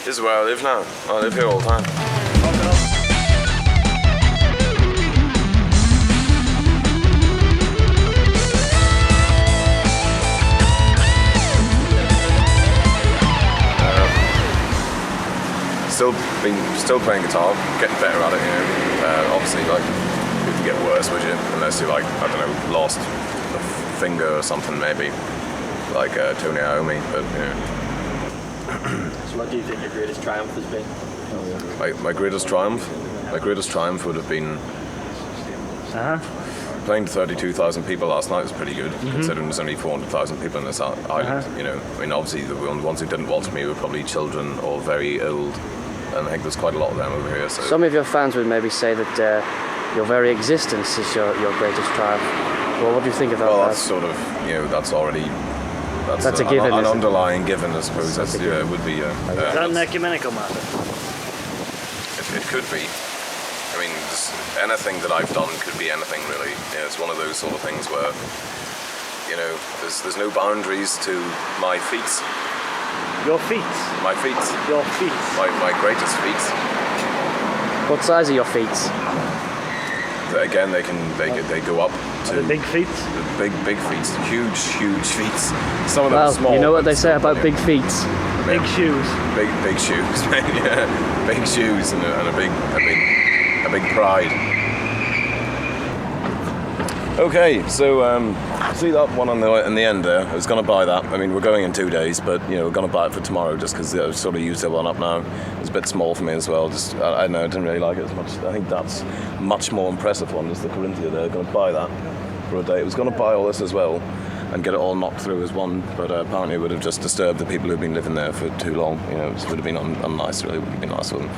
This is where I live now. I live here all the time. Still playing guitar, getting better at it, you know. Obviously, like, you could get worse, would you? Unless you, like, I don't know, lost a finger or something, maybe. Like Tony Iommi, but, you know. So what do you think your greatest triumph has been? My greatest triumph? My greatest triumph would have been... Playing to 32,000 people last night was pretty good, considering there's only 400,000 people in this island, you know. I mean, obviously, the ones who didn't watch me were probably children or very old. And I think there's quite a lot of them over here. So. Some of your fans would maybe say that your very existence is your greatest triumph. Well, what do you think about that? Well, that's sort of, you know, that's already... That's a given, an underlying given, I suppose. That's, yeah, it would be... is that an ecumenical matter? It could be. I mean, anything that I've done could be anything, really. Yeah, it's one of those sort of things where, you know, there's no boundaries to my feats. Your feet? My feet. Your feet? My greatest feats. What size are your feet? Again, they go up to... The big feet? The big feet. Huge feet. Some of them well, are small. You know what they say about big feet? Big shoes. Big shoes, yeah. Big shoes and a big pride. Okay, so see that one in the end there? I was going to buy that. I mean, we're going in 2 days, but you know, we're going to buy it for tomorrow just because I've sort of used that one up now. It's a bit small for me as well. Just I don't know, I didn't really like it as much. I think that's a much more impressive one. Is the Corinthia there? Going to buy that for a day. I was going to buy all this as well and get it all knocked through as one, but apparently it would have just disturbed the people who've been living there for too long. You know, it would have been unnice. Really, it wouldn't be nice for them.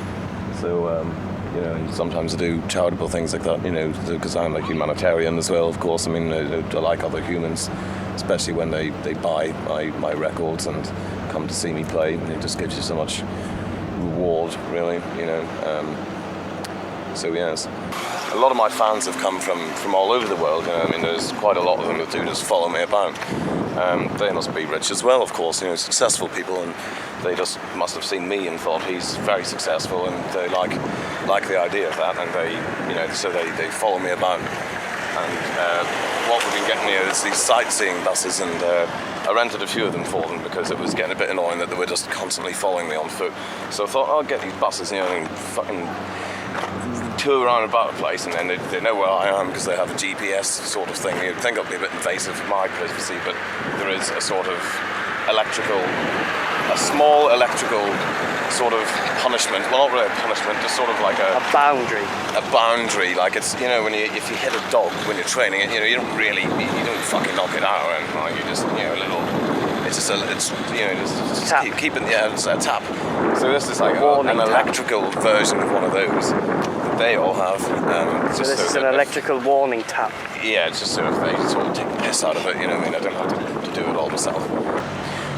So. You know, and sometimes I do charitable things like that, you know, because I'm a humanitarian as well, of course. I mean, I like other humans, especially when they buy my records and come to see me play. And it just gives you so much reward, really, you know. So, yes. A lot of my fans have come from all over the world, you know. I mean, there's quite a lot of them that do just follow me about. They must be rich as well, of course, you know, successful people, and they just must have seen me and thought he's very successful, and they like the idea of that, and they, you know, so they follow me about. And what we've been getting here is these sightseeing buses, and I rented a few of them for them because it was getting a bit annoying that they were just constantly following me on foot. So I thought I'll get these buses, you know, and fucking tour around about the place, and then they know where I am because they have a GPS sort of thing. You'd think it'd be a bit invasive for my privacy, but there is a sort of small electrical sort of punishment. Well, not really a punishment, just sort of like a boundary. A boundary, like it's, you know, if you hit a dog when you're training it, you know, you don't fucking knock it out, and like, you just, you know, a little. It's you know, just tap. keeping, yeah, it's a tap. So this is like an electrical version of one of those that they all have. So this is an electrical warning tap. Yeah, it's just sort of, they sort of take the piss out of it, you know what I mean? I don't have to do it all myself.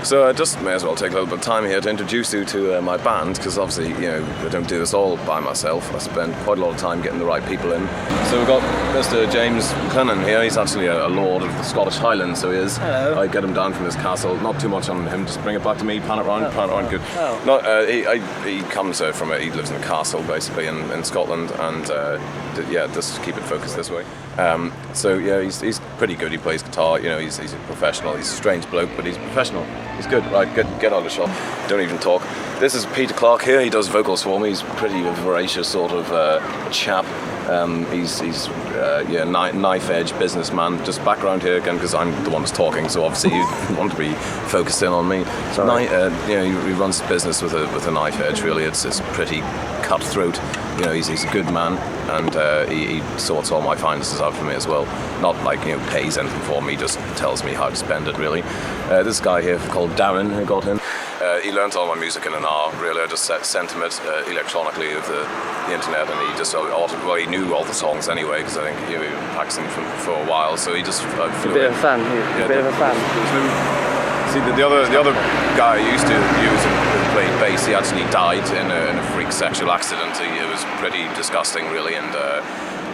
So I just may as well take a little bit of time here to introduce you to my band, because obviously, you know, I don't do this all by myself. I spend quite a lot of time getting the right people in. So we've got Mr. James Clennan here. He's actually a lord of the Scottish Highlands, so he is. Hello. I get him down from his castle. Not too much on him, just bring it back to me, pan it round, good. Oh. No, he comes from he lives in a castle, basically, in Scotland, and yeah, just keep it focused this way. So yeah, he's pretty good. He plays guitar, you know, he's a professional. He's a strange bloke, but he's professional. He's good. Right, get on the shot. Don't even talk. This is Peter Clark here. He does vocals for me. He's pretty voracious sort of chap. He's knife-edge businessman. Just background here again, because I'm the one that's talking, so obviously you want to be focused in on me. You know, he runs his business with a knife edge. Really, it's pretty cutthroat. You know, he's a good man, and he sorts all my finances out for me as well. Not like, you know, pays anything for me, just tells me how to spend it, really. This guy here called Darren, who got in, he learnt all my music in an hour, really. I just sent him it electronically over the internet, and he just he knew all the songs anyway, because I think he was practicing for a while, so he just... a bit of a fan, a bit of a fan. See, the other guy I used to use who played bass, he actually died in a freak sexual accident. It was pretty disgusting, really, and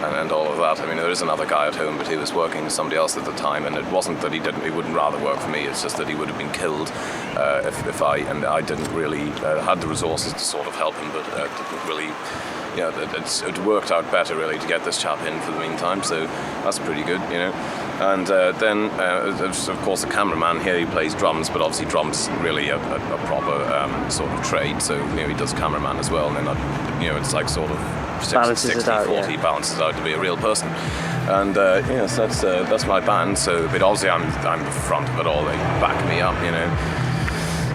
and all of that. I mean, there is another guy at home, but he was working with somebody else at the time, and it wasn't that he wouldn't rather work for me. It's just that he would have been killed if I didn't really had the resources to sort of help him, but didn't really. Yeah, it worked out better really to get this chap in for the meantime, so that's pretty good, you know. And then, of course, the cameraman here, he plays drums, but obviously drums isn't really a proper sort of trade, so, you know, he does cameraman as well, and then, you know, it's like sort of 60, 40, balances out to be a real person. And, yes, that's my band, so, but obviously I'm the front of it all, they back me up, you know.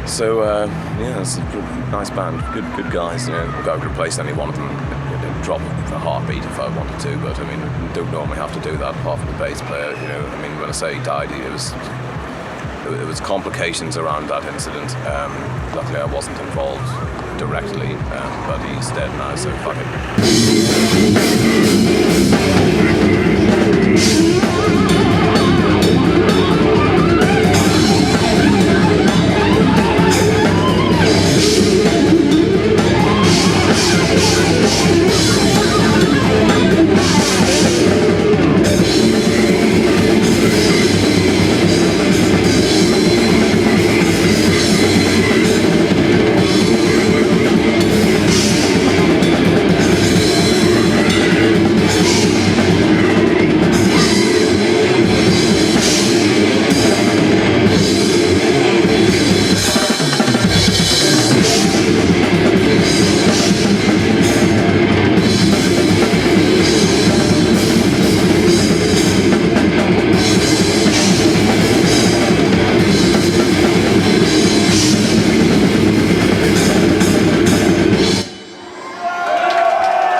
So, yeah, it's a nice band, good guys, you know. I could replace any one of them, drop a heartbeat if I wanted to, but I mean, don't normally have to do that apart from the bass player, you know. I mean, when I say he died, it was complications around that incident. Luckily I wasn't involved directly, but he's dead now, so fuck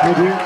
Thank you.